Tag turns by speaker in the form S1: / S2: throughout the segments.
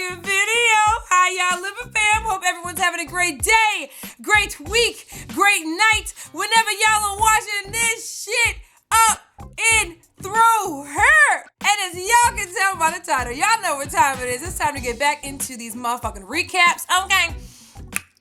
S1: motherfucking video. How y'all living, fam? Hope everyone's having a great day, great week, great night, whenever y'all are watching this shit up and through her. And as y'all can tell by the title, y'all know what time it is. It's time to get back into these motherfucking recaps, okay?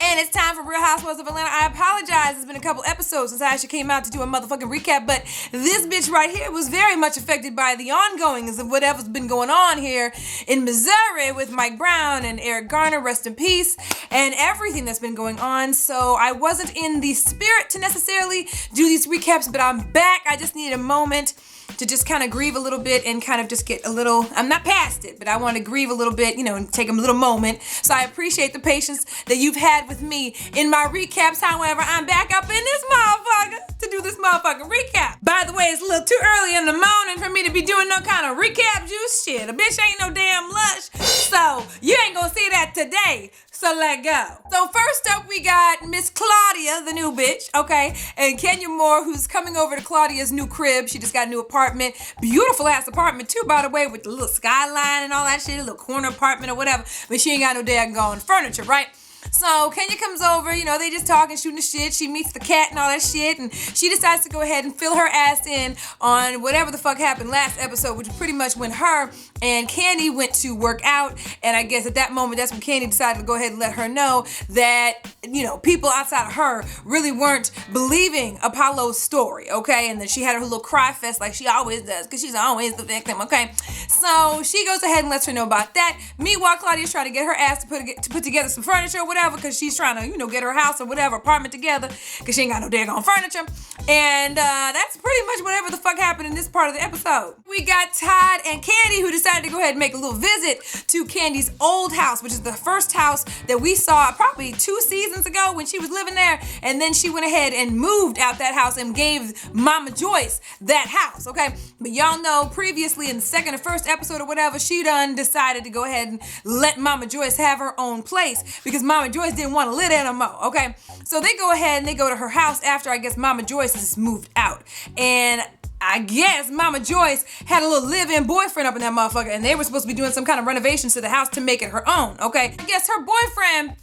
S1: And it's time for Real Housewives of Atlanta. I apologize. It's been a couple episodes since I actually came out to do a motherfucking recap, but this bitch right here was very much affected by the ongoings of whatever's been going on here in Missouri with Mike Brown and Eric Garner, rest in peace, and everything that's been going on. So I wasn't in the spirit to necessarily do these recaps, but I'm back. I just needed a moment to just kind of grieve a little bit and kind of just get a little, I'm not past it, but I want to grieve a little bit, you know, and take a little moment. So I appreciate the patience that you've had with me in my recaps. However, I'm back up in this motherfucker to do this motherfucking recap. By the way, it's a little too early in the morning for me to be doing no kind of recap juice shit. A bitch ain't no damn lush, so you ain't gonna see that today. So let go. So first up, we got Miss Claudia, the new bitch, okay? And Kenya Moore, who's coming over to Claudia's new crib. She just got a new apartment. Beautiful ass apartment too, by the way, with the little skyline and all that shit, a little corner apartment or whatever. But she ain't got no daggone furniture, right? So Kenya comes over, you know, they just talking, shooting the shit. She meets the cat and all that shit, and she decides to go ahead and fill her ass in on whatever the fuck happened last episode, which is pretty much when her and Kandi went to work out. And I guess at that moment, that's when Kandi decided to go ahead and let her know that, you know, people outside of her really weren't believing Apollo's story, okay? And then she had her little cry fest like she always does, because she's always the victim, okay? So she goes ahead and lets her know about that. Meanwhile, Claudia's trying to get her ass to put together some furniture or whatever, because she's trying to, you know, get her house or whatever apartment together, because she ain't got no daggone furniture. And that's pretty much whatever the fuck happened in this part of the episode. We got Todd and Kandi, who decided to go ahead and make a little visit to Kandi's old house, which is the first house that we saw probably 2 seasons ago when she was living there. And then she went ahead and moved out that house and gave Mama Joyce that house, okay? But y'all know previously in the second or first episode or whatever, she done decided to go ahead and let Mama Joyce have her own place because Mama Joyce didn't want to live there no more, okay? So they go ahead and they go to her house after, I guess, Mama Joyce has moved out. And I guess Mama Joyce had a little live-in boyfriend up in that motherfucker, and they were supposed to be doing some kind of renovations to the house to make it her own, okay? I guess her boyfriend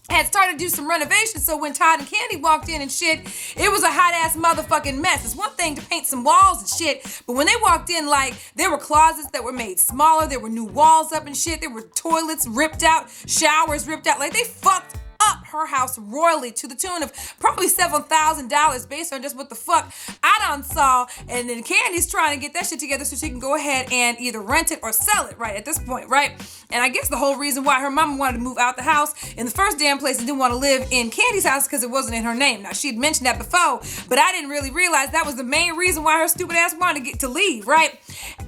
S1: had started to do some renovations, so when Todd and Kandi walked in and shit, it was a hot-ass motherfucking mess. It's one thing to paint some walls and shit, but when they walked in, like, there were closets that were made smaller, there were new walls up and shit, there were toilets ripped out, showers ripped out, like, they fucked up her house royally to the tune of probably several $1,000 based on just what the fuck I done saw. And then Kandi's trying to get that shit together so she can go ahead and either rent it or sell it, right, at this point, right? And I guess the whole reason why her mama wanted to move out the house in the first damn place and didn't want to live in Kandi's house because it wasn't in her name. Now, she'd mentioned that before, but I didn't really realize that was the main reason why her stupid ass wanted to leave, right?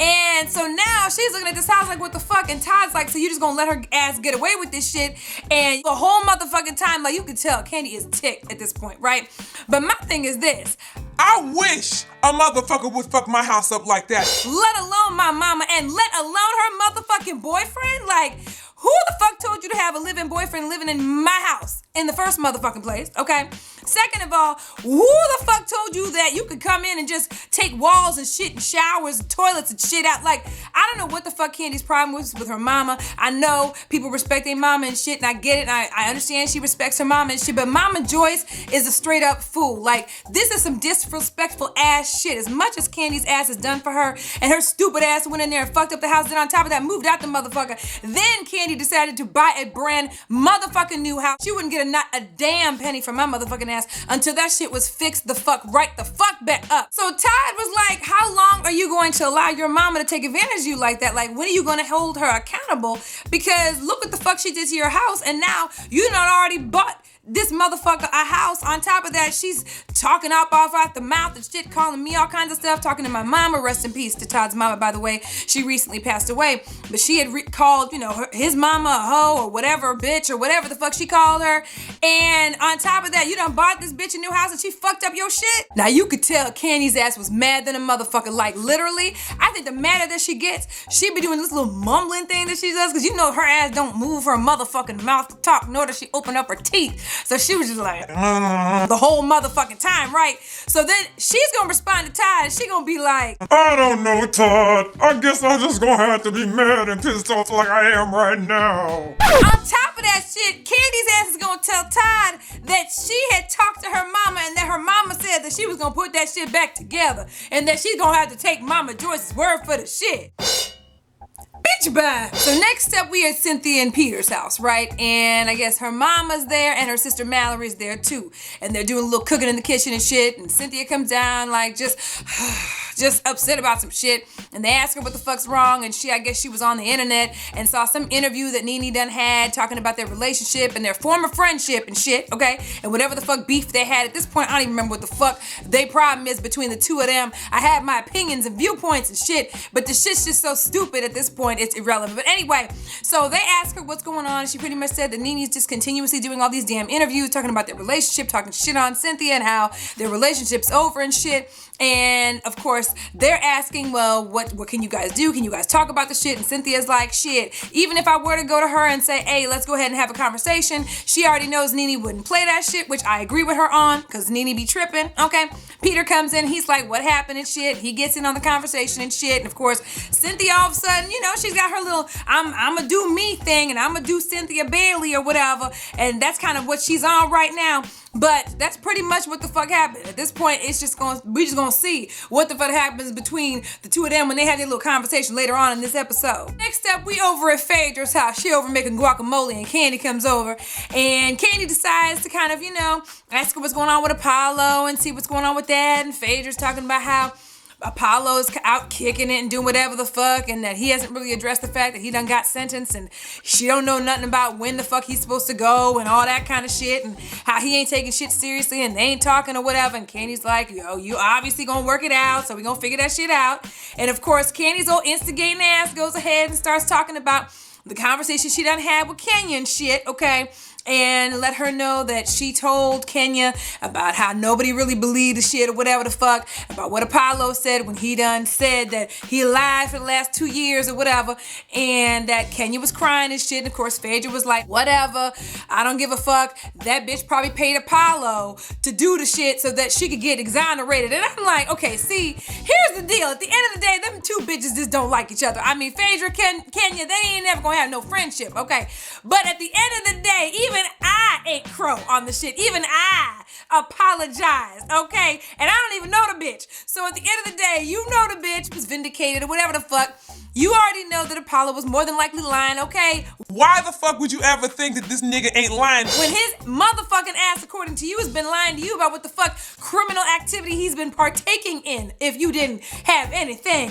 S1: And so now she's looking at this house like, what the fuck? And Todd's like, so you just gonna let her ass get away with this shit? And the whole motherfucking time, like, you can tell Kandi is ticked at this point, right? But my thing is this.
S2: I wish a motherfucker would fuck my house up like that.
S1: Let alone my mama and let alone her motherfucking boyfriend? Like, who the fuck told you to have a living boyfriend living in my house in the first motherfucking place, okay? Second of all, who the fuck told you that you could come in and just take walls and shit and showers and toilets and shit out? Like, I don't know what the fuck Kandi's problem was with her mama. I know people respect their mama and shit, and I get it, and I understand she respects her mama and shit, but Mama Joyce is a straight up fool. Like, this is some disrespectful ass shit. As much as Kandi's ass is done for her, and her stupid ass went in there and fucked up the house, then on top of that, moved out the motherfucker. Then Kandi decided to buy a brand motherfucking new house. She wouldn't get not a damn penny from my motherfucking ass until that shit was fixed the fuck right the fuck back up. So Todd was like, how long are you going to allow your mama to take advantage of you like that? Like, when are you going to hold her accountable? Because look what the fuck she did to your house, and now you done already bought this motherfucker a house. On top of that, she's talking off the mouth and shit, calling me all kinds of stuff, talking to my mama. Rest in peace to Todd's mama, by the way. She recently passed away, but she had called, you know, his mama a hoe or whatever, bitch or whatever the fuck she called her. And on top of that, you done bought bought this bitch a new house and she fucked up your shit? Now you could tell Kandi's ass was mad than a motherfucker. Like literally, I think the madder that she gets, she be doing this little mumbling thing that she does, because you know her ass don't move her motherfucking mouth to talk, nor does she open up her teeth. So she was just like, the whole motherfucking time, right? So then she's gonna respond to Todd and she gonna be like,
S2: I don't know, Todd. I guess I'm just gonna have to be mad and pissed off like I am right now.
S1: On top of that shit, Kandi's ass is gonna tell Todd that she had talked to her mama and that her mama said that she was gonna put that shit back together and that she's gonna have to take Mama Joyce's word for the shit. Bitch bye. So next up we at Cynthia and Peter's house, right? And I guess her mama's there and her sister Mallory's there too. And they're doing a little cooking in the kitchen and shit. And Cynthia comes down like just upset about some shit. And they ask her what the fuck's wrong. And I guess she was on the internet and saw some interview that Nene done had talking about their relationship and their former friendship and shit, okay? And whatever the fuck beef they had at this point, I don't even remember what the fuck their problem is between the two of them. I have my opinions and viewpoints and shit, but the shit's just so stupid at this point, it's irrelevant. But anyway, so they asked her what's going on, and she pretty much said that Nene's just continuously doing all these damn interviews talking about their relationship, talking shit on Cynthia and how their relationship's over and shit. And of course, they're asking, well, what can you guys do? Can you guys talk about the shit? And Cynthia's like, shit, even if I were to go to her and say, hey, let's go ahead and have a conversation, she already knows Nene wouldn't play that shit, which I agree with her on, because Nene be tripping, okay? Peter comes in, he's like, what happened and shit? He gets in on the conversation and shit. And of course, Cynthia all of a sudden, you know, she's got her little, I'm gonna do me thing, and I'm gonna do Cynthia Bailey or whatever. And that's kind of what she's on right now. But that's pretty much what the fuck happened. At this point, we're just gonna see what the fuck happens between the two of them when they have their little conversation later on in this episode. Next up, we over at Phaedra's house. She over making guacamole, and Kandi comes over, and Kandi decides to kind of, you know, ask her what's going on with Apollo and see what's going on with that. And Phaedra's talking about how Apollo's out kicking it and doing whatever the fuck, and that he hasn't really addressed the fact that he done got sentenced, and she don't know nothing about when the fuck he's supposed to go and all that kind of shit, and how he ain't taking shit seriously and they ain't talking or whatever. And Kandi's like, yo, you obviously gonna work it out, so we gonna figure that shit out. And of course, Kandi's old instigating ass goes ahead and starts talking about the conversation she done had with Kenya and shit, okay? And let her know that she told Kenya about how nobody really believed the shit or whatever the fuck, about what Apollo said when he done said that he lied for the last 2 years or whatever, and that Kenya was crying and shit. And of course, Phaedra was like, whatever, I don't give a fuck. That bitch probably paid Apollo to do the shit so that she could get exonerated. And I'm like, okay, see, here's the deal. At the end of the day, them two bitches just don't like each other. I mean, Phaedra, Kenya, they ain't never gonna have no friendship, okay? But at the end of the day, even I ate crow on the shit. Even I apologized, okay? And I don't even know the bitch. So at the end of the day, you know the bitch was vindicated or whatever the fuck. You already know that Apollo was more than likely lying, okay?
S2: Why the fuck would you ever think that this nigga ain't lying?
S1: When his motherfucking ass, according to you, has been lying to you about what the fuck criminal activity he's been partaking in if you didn't have anything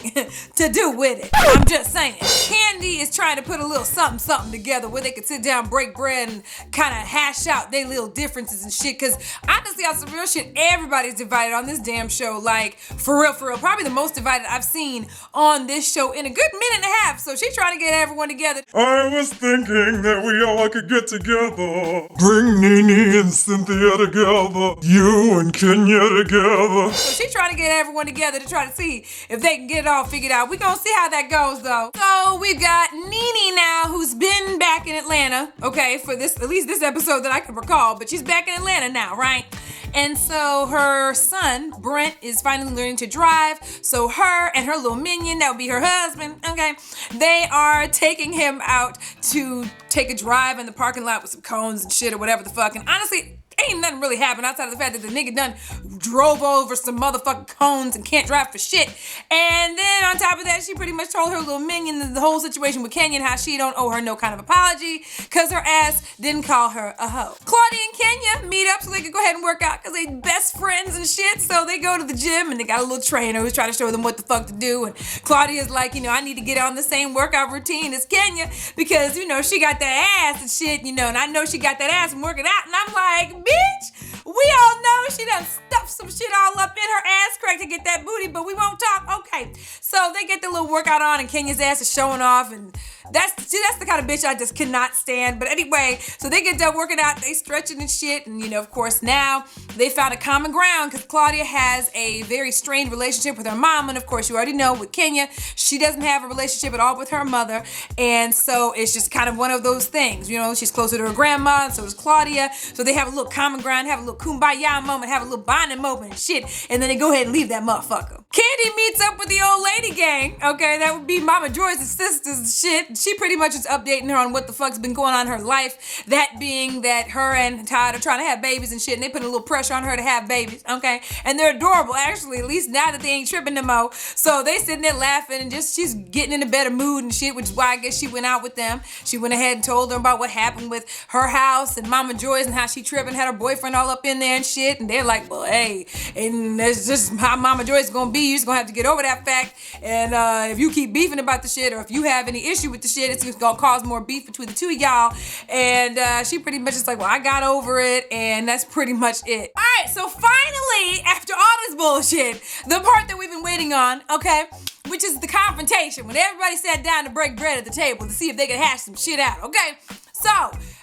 S1: to do with it. I'm just saying. Kandi is trying to put a little something together where they could sit down, break bread, and kind of hash out their little differences and shit. Because honestly, on some real shit, everybody's divided on this damn show. Like, for real. Probably the most divided I've seen on this show in a good minute and a half. So she's trying to get everyone together.
S2: I was thinking that we all could get together. Bring Nene and Cynthia together. You and Kenya together.
S1: So she's trying to get everyone together to try to see if they can get it all figured out. We gonna see how that goes though. So we've got Nene now, who's been back in Atlanta, okay, for this, at least this episode that I can recall, but she's back in Atlanta now, right? And so her son, Brent, is finally learning to drive. So her and her little minion, that would be her husband, okay, they are taking him out to take a drive in the parking lot with some cones and shit or whatever the fuck. And honestly, ain't nothing really happened outside of the fact that the nigga done drove over some motherfucking cones and can't drive for shit. And then on top of that, she pretty much told her little minion the whole situation with Kenya and how she don't owe her no kind of apology because her ass didn't call her a hoe. Claudia and Kenya meet up so they can go ahead and work out because they best friends and shit. So they go to the gym and they got a little trainer who's trying to show them what the fuck to do. And Claudia's like, you know, I need to get on the same workout routine as Kenya because, you know, she got that ass and shit, you know, and I know she got that ass from working out. And I'm like, bitch, we all know she done stuffed some shit all up in her ass crack to get that booty, but we won't talk. Okay, so they get the little workout on and Kenya's ass is showing off and That's the kind of bitch I just cannot stand. But anyway, so they get done working out, they stretching and shit, and of course now they found a common ground because Claudia has a very strained relationship with her mom, and of course you already know with Kenya, she doesn't have a relationship at all with her mother, and so it's just kind of one of those things, she's closer to her grandma, and so is Claudia, so they have a little common ground, have a little kumbaya moment, have a little bonding moment and shit, and then they go ahead and leave that motherfucker. Kandi meets up with the old lady gang, okay, that would be Mama Joyce's sisters and shit. She pretty much is updating her on what the fuck's been going on in her life, that being that her and Todd are trying to have babies and shit, and they put a little pressure on her to have babies, okay, and they're adorable actually, at least now that they ain't tripping no more, so they sitting there laughing and just, she's getting in a better mood and shit, which is why I guess she went out with them. She went ahead and told them about what happened with her house and Mama Joyce and how she tripping, had her boyfriend all up in there and shit, and they're like, well, hey, and that's just how Mama Joyce is gonna be, you're just gonna have to get over that fact, and if you keep beefing about the shit, or if you have any issue with the shit, it's gonna cause more beef between the two of y'all, and she pretty much is like, well, I got over it, and that's pretty much it. Alright, so finally, after all this bullshit, the part that we've been waiting on, okay, which is the confrontation, when everybody sat down to break bread at the table to see if they could hash some shit out, okay? So,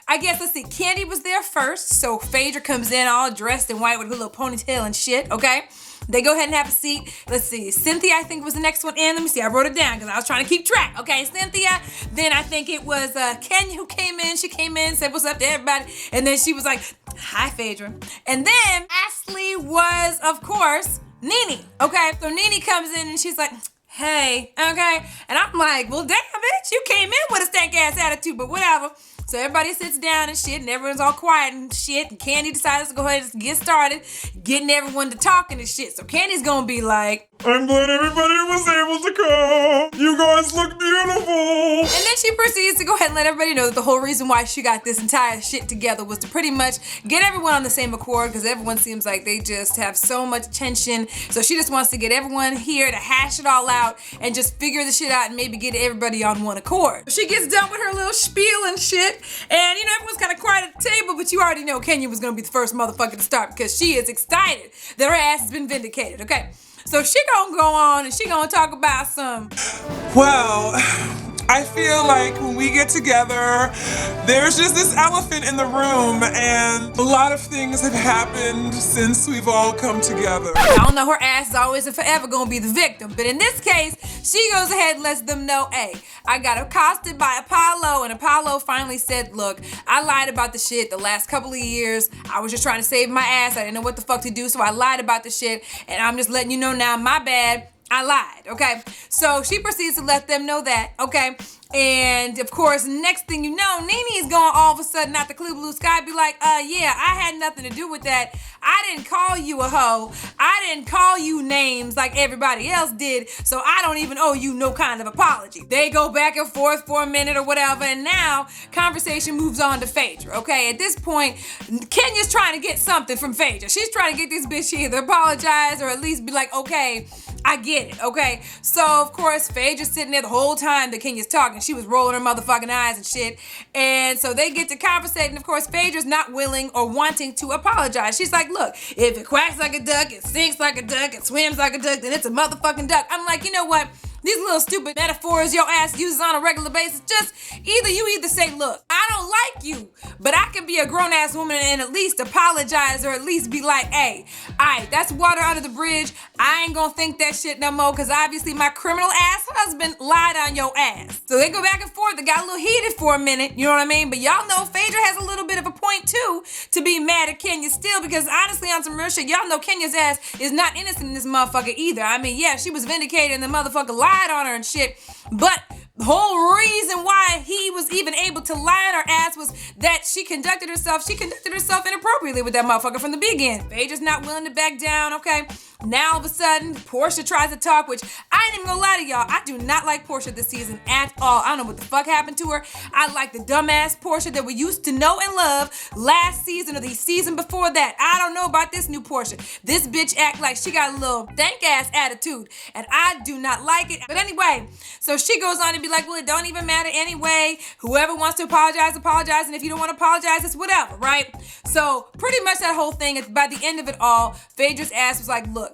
S1: I guess, let's see, Kandi was there first, so Phaedra comes in all dressed in white with her little ponytail and shit, okay? They go ahead and have a seat. Let's see, Cynthia, I think, was the next one in. Let me see, I wrote it down because I was trying to keep track. Okay, Cynthia. Then I think it was Kenya who came in. She came in, said what's up to everybody. And then she was like, hi, Phaedra. And then Ashley was, of course, Nene. Okay, so Nene comes in and she's like, hey, okay. And I'm like, well, damn, bitch, you came in with a stank-ass attitude, but whatever. So everybody sits down and shit, and everyone's all quiet and shit, and Kandi decides to go ahead and get started, getting everyone to talking and shit. So Candy's gonna be like,
S2: I'm glad everybody was able to come. You guys look beautiful.
S1: And then she proceeds to go ahead and let everybody know that the whole reason why she got this entire shit together was to pretty much get everyone on the same accord, because everyone seems like they just have so much tension. So she just wants to get everyone here to hash it all out and just figure the shit out and maybe get everybody on one accord. She gets done with her little spiel and shit, and everyone's kind of quiet at the table, but you already know Kenya was gonna be the first motherfucker to start because she is excited that her ass has been vindicated, okay? So she gonna go on and she gonna talk about some.
S3: Well, I feel like when we get together, there's just this elephant in the room, and a lot of things have happened since we've all come together.
S1: I don't know, her ass is always and forever gonna be the victim, but in this case, she goes ahead and lets them know, hey, I got accosted by Apollo, and Apollo finally said, look, I lied about the shit the last couple of years. I was just trying to save my ass. I didn't know what the fuck to do, so I lied about the shit, and I'm just letting you know now, my bad. I lied, okay? So she proceeds to let them know that, okay? And of course, next thing you know, Nene is going all of a sudden out the clear blue sky be like, yeah, I had nothing to do with that. I didn't call you a hoe. I didn't call you names like everybody else did, so I don't even owe you no kind of apology. They go back and forth for a minute or whatever, and now conversation moves on to Phaedra, okay? At this point, Kenya's trying to get something from Phaedra. She's trying to get this bitch to either apologize or at least be like, okay, I get it, okay? So, of course, Phaedra's sitting there the whole time that Kenya's talking. She was rolling her motherfucking eyes and shit. And so they get to conversate, and of course, Phaedra's not willing or wanting to apologize. She's like, look, if it quacks like a duck, it sinks like a duck, it swims like a duck, then it's a motherfucking duck. I'm like, you know what? These little stupid metaphors your ass uses on a regular basis, just either say, look, I don't like you, but I can be a grown-ass woman and at least apologize or at least be like, hey, alright, that's water under the bridge. I ain't gonna think that shit no more because obviously my criminal ass husband lied on your ass. So they go back and forth. They got a little heated for a minute, you know what I mean? But y'all know Phaedra has a little bit of a point too to be mad at Kenya still, because honestly, on some real shit, y'all know Kenya's ass is not innocent in this motherfucker either. I mean, yeah, she was vindicated and the motherfucker lied on her and shit, but the whole reason why he was even able to lie on her ass was that she conducted herself inappropriately with that motherfucker from the beginning. Phaedra's not willing to back down, okay? Now all of a sudden, Portia tries to talk, which I ain't even gonna lie to y'all, I do not like Portia this season at all. I don't know what the fuck happened to her. I like the dumbass Portia that we used to know and love last season or the season before that. I don't know about this new Portia. This bitch act like she got a little dank-ass attitude, and I do not like it. But anyway, so she goes on to be like, well, it don't even matter anyway. Whoever wants to apologize, apologize, and if you don't want to apologize, it's whatever, right? So pretty much that whole thing, by the end of it all, Phaedra's ass was like, look,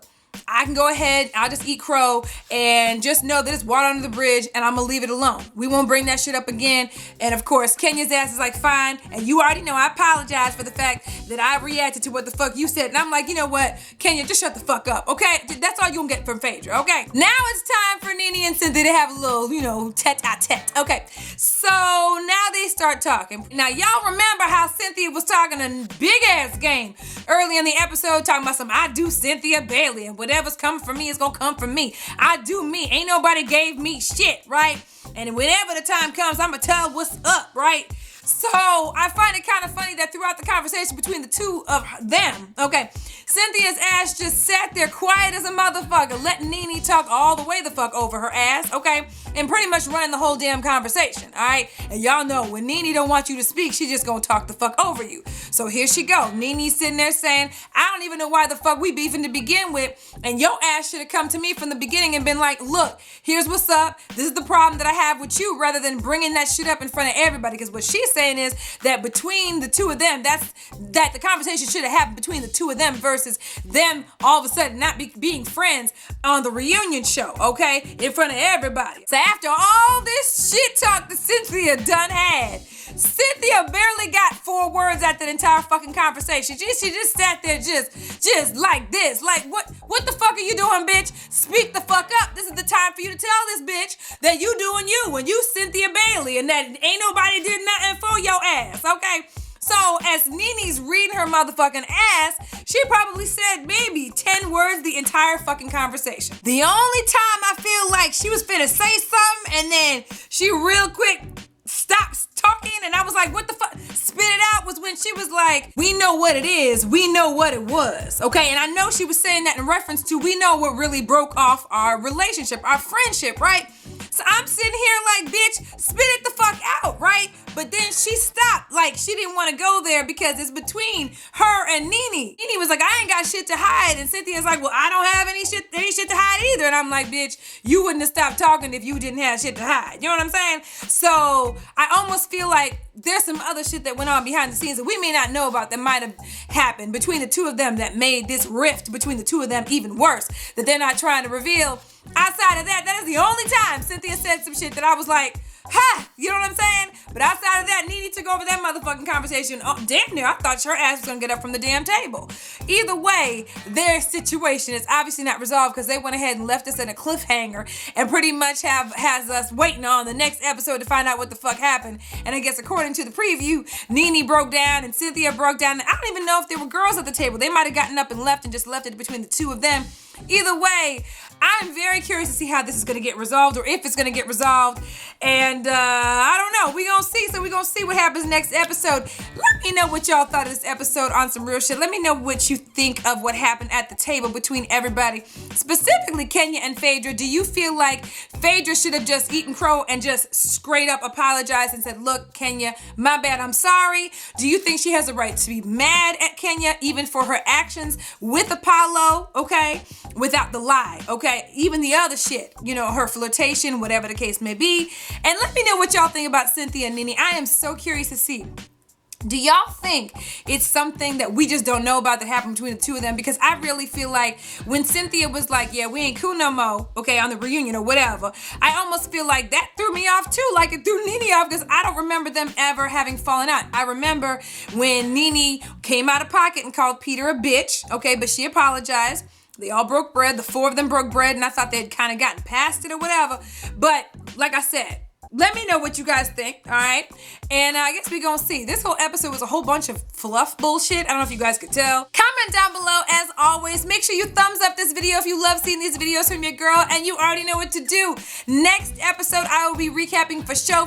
S1: I can go ahead, I'll just eat crow and just know that it's water under the bridge and I'm gonna leave it alone. We won't bring that shit up again. And of course, Kenya's ass is like, fine. And you already know I apologize for the fact that I reacted to what the fuck you said. And I'm like, you know what, Kenya, just shut the fuck up, okay? That's all you gonna get from Phaedra, okay? Now it's time for Nene and Cynthia to have a little, tete-a-tete, okay? So now they start talking. Now y'all remember how Cynthia was talking a big ass game early in the episode, talking about some I do Cynthia Bailey and whatever's coming from me is gonna come from me. I do me. Ain't nobody gave me shit, right? And whenever the time comes, I'ma tell what's up, right? So I find it kind of funny that throughout the conversation between the two of them, okay, Cynthia's ass just sat there quiet as a motherfucker, letting Nene talk all the way the fuck over her ass, okay, and pretty much running the whole damn conversation, all right? And y'all know when Nene don't want you to speak, she just gonna talk the fuck over you. So here she go. Nene's sitting there saying, I don't even know why the fuck we beefing to begin with, and your ass should have come to me from the beginning and been like, look, here's what's up. This is the problem that I have with you, rather than bringing that shit up in front of everybody, because what she's saying is that between the two of them, that the conversation should have happened between the two of them versus them all of a sudden not being friends on the reunion show, okay, in front of everybody. So after all this shit talk that Cynthia done had, Cynthia barely got 4 words after the entire fucking conversation. She just sat there just like this. Like, what the fuck are you doing, bitch? Speak the fuck up. This is the time for you to tell this bitch that you doing you and you Cynthia Bailey and that ain't nobody did nothing for your ass, okay? So as Nene's reading her motherfucking ass, she probably said maybe 10 words the entire fucking conversation. The only time I feel like she was finna say something and then she real quick stops talking and I was like, what the fuck? Spit it out was when she was like, we know what it is. We know what it was. Okay. And I know she was saying that in reference to, we know what really broke off our relationship, our friendship, right? So I'm sitting here like, bitch, spit it the fuck out, right? But then she stopped. Like, she didn't want to go there because it's between her and Nene. Nene was like, I ain't got shit to hide. And Cynthia's like, well, I don't have any shit to hide either. And I'm like, bitch, you wouldn't have stopped talking if you didn't have shit to hide. You know what I'm saying? So I almost feel like there's some other shit that went on behind the scenes that we may not know about that might have happened between the two of them that made this rift between the two of them even worse, that they're not trying to reveal. Outside of that, that is the only time Cynthia said some shit that I was like, ha, you know what I'm saying? But outside of that, Nene took over that motherfucking conversation. Oh, damn near, I thought her ass was gonna get up from the damn table. Either way, their situation is obviously not resolved because they went ahead and left us in a cliffhanger and pretty much has us waiting on the next episode to find out what the fuck happened. And I guess according to the preview, Nene broke down and Cynthia broke down. I don't even know if there were girls at the table. They might have gotten up and left and just left it between the two of them. Either way, I'm very curious to see how this is going to get resolved or if it's going to get resolved. And I don't know. We're going to see. So we're going to see what happens next episode. Let me know what y'all thought of this episode on some real shit. Let me know what you think of what happened at the table between everybody. Specifically, Kenya and Phaedra. Do you feel like Phaedra should have just eaten crow and just straight up apologized and said, look, Kenya, my bad, I'm sorry? Do you think she has a right to be mad at Kenya even for her actions with Apollo, okay? Without the lie, okay? Even the other shit, her flirtation, whatever the case may be. And let me know what y'all think about Cynthia and Nene. I am so curious to see. Do y'all think it's something that we just don't know about that happened between the two of them? Because I really feel like when Cynthia was like, yeah, we ain't cool no more, okay, on the reunion or whatever, I almost feel like that threw me off too, like it threw Nene off because I don't remember them ever having fallen out. I remember when Nene came out of pocket and called Peter a bitch, okay, but she apologized. They all broke bread. The 4 of them broke bread, and I thought they'd kind of gotten past it or whatever. But like I said, let me know what you guys think, all right? And I guess we're going to see. This whole episode was a whole bunch of fluff bullshit. I don't know if you guys could tell. Comment down below, as always. Make sure you thumbs up this video if you love seeing these videos from your girl, and you already know what to do. Next episode, I will be recapping for show.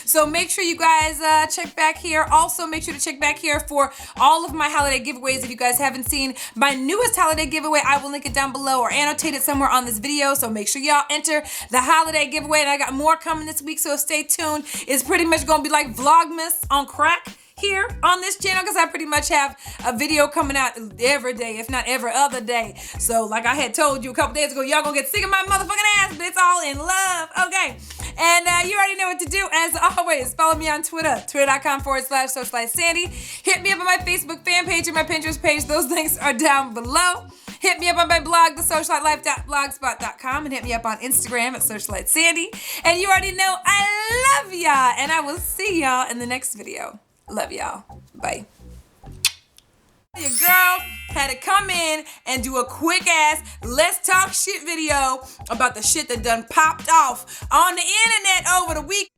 S1: So make sure you guys check back here. Also, make sure to check back here for all of my holiday giveaways. If you guys haven't seen my newest holiday giveaway, I will link it down below or annotate it somewhere on this video. So make sure y'all enter the holiday giveaway, and I got more coming this week, so stay tuned. It's pretty much gonna be like Vlogmas on crack here on this channel because I pretty much have a video coming out every day, if not every other day. So like I had told you a couple days ago, y'all gonna get sick of my motherfucking ass, but it's all in love, okay? And you already know what to do. As always, follow me on Twitter, twitter.com/SocialiteSande. Hit me up on my Facebook fan page and my Pinterest page. Those links are down below. Hit me up on my blog, TheSocialiteLife.blogspot.com, and hit me up on Instagram at SocialiteSande. And you already know I love y'all, and I will see y'all in the next video. Love y'all. Bye. Your girl had to come in and do a quick ass let's talk shit video about the shit that done popped off on the internet over the week.